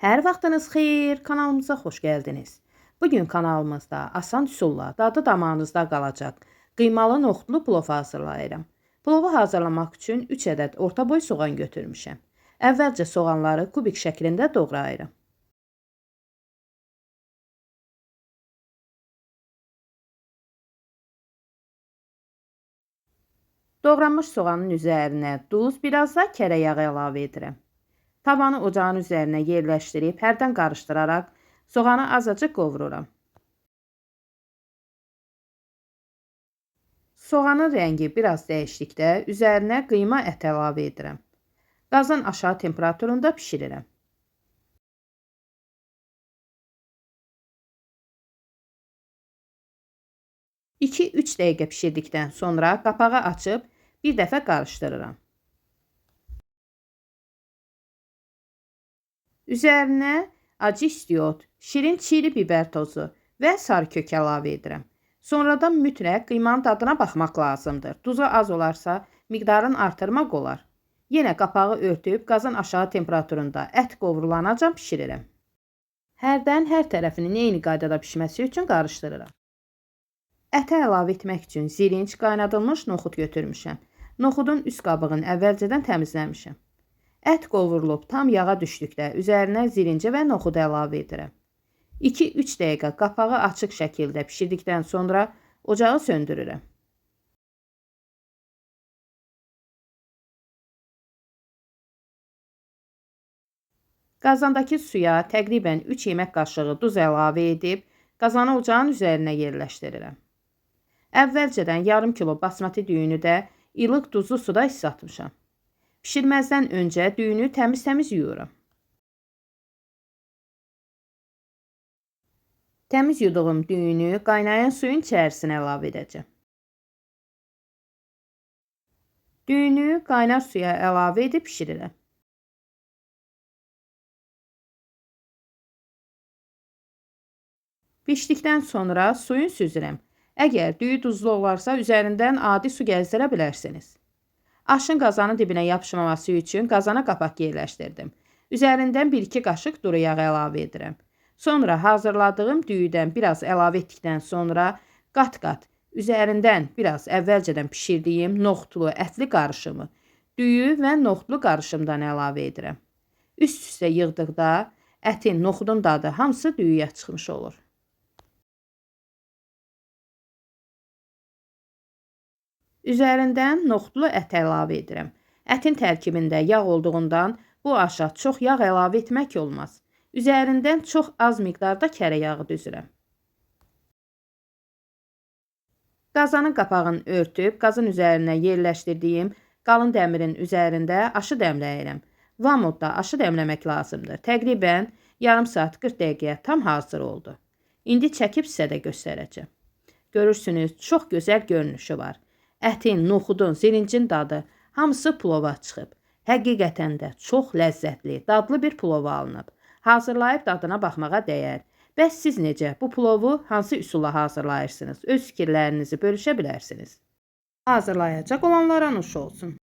Hər vaxtınız xeyir, kanalımıza xoş gəldiniz. Bugün kanalımızda asan üsulla dadı damağınızda qalacaq qıymalı noxudlu plov hazırlayıram. Plovu hazırlamaq üçün 3 ədəd orta boy soğan götürmüşəm. Əvvəlcə soğanları kubik şəklində doğrayıram. Doğranmış soğanın üzərinə duz, biraz da kərə yağı əlavə edirəm. Tavanı ocağın üzərinə yerləşdirib hərdən qarışdıraraq soğanı azacıq qovururam. Soğanın rəngi biraz dəyişdikdə üzərinə qıyma ət əlavə edirəm. Qazın aşağı temperaturunda bişirirəm. 2-3 dəqiqə bişirdikdən sonra qapağı açıb bir dəfə qarışdırıram. Üzərinə acı istiot, şirin çili biber tozu və sarı kök əlavə edirəm. Sonradan mütləq qıymanın dadına baxmaq lazımdır. Duzu az olarsa miqdarını artırmaq olar. Yenə qapağı örtüb qazın aşağı temperaturunda ət qovrulanacan bişirirəm. Hərdən hər tərəfinin eyni qaydada bişməsi üçün qarışdırıram. Ətə əlavə etmək üçün zirinç, qaynadılmış noxud götürmüşəm. Noxudun üst qabığını əvvəlcədən təmizləmişəm. Ət qovurulub tam yağa düşdükdə üzərinə zirincə və noxudu əlavə edirəm. 2-3 dəqiqə qapağı açıq şəkildə bişirdikdən sonra ocağı söndürürəm. Qazandakı suya təqribən 3 yemək qaşığı duz əlavə edib qazanı ocağın üzərinə yerləşdirirəm. Əvvəlcədən yarım kilo basmati düyünü də ilıq duzlu suda islatmışam. Pişirməzdən öncə düyünü təmiz yuyuram. Təmiz yuduğum düyünü qaynayan suyun içərisinə əlavə edəcəm. Düyünü qaynar suya əlavə edib pişirirəm. Pişdikdən sonra suyun süzürəm. Əgər düyü duzlu olarsa üzərindən adi su gəzdirə bilərsiniz. Aşın qazanın dibinə yapışmaması üçün qazana qapaq yerləşdirdim. Üzərindən 1-2 qaşıq duru yağ əlavə edirəm. Sonra hazırladığım düyüdən biraz əlavə etdikdən sonra qat-qat üzərindən biraz əvvəlcədən pişirdiyim noxudlu ətli qarışımı düyü və noxudlu qarışımdan əlavə edirəm. Üst-üstə yığdıqda ətin, noxudun dadı hamısı düyüyə çıxmış olur. Üzərindən noxudlu ət əlavə edirəm. Ətin tərkibində yağ olduğundan bu aşa çox yağ əlavə etmək olmaz. Üzərindən çox az miqdarda kərə yağı düzürəm. Qazanın qapağını örtüb qazın üzərinə yerləşdirdiyim qalın dəmirin üzərində aşı dəmləyirəm. Vamodda aşı dəmləmək lazımdır. Təqribən yarım saat 40 dəqiqəyə tam hazır oldu. İndi çəkib sizə də göstərəcəm. Görürsünüz, çox gözəl görünüşü var. Ətin, noxudun, zirincin dadı hamısı plova çıxıb. Həqiqətən də çox ləzzətli, dadlı bir plov alınıb. Hazırlayıb dadına baxmağa dəyər. Bəs siz necə? Bu plovu hansı üsulla hazırlayırsınız? Öz fikirlərinizi bölüşə bilərsiniz. Hazırlayacaq olanlara nuş olsun.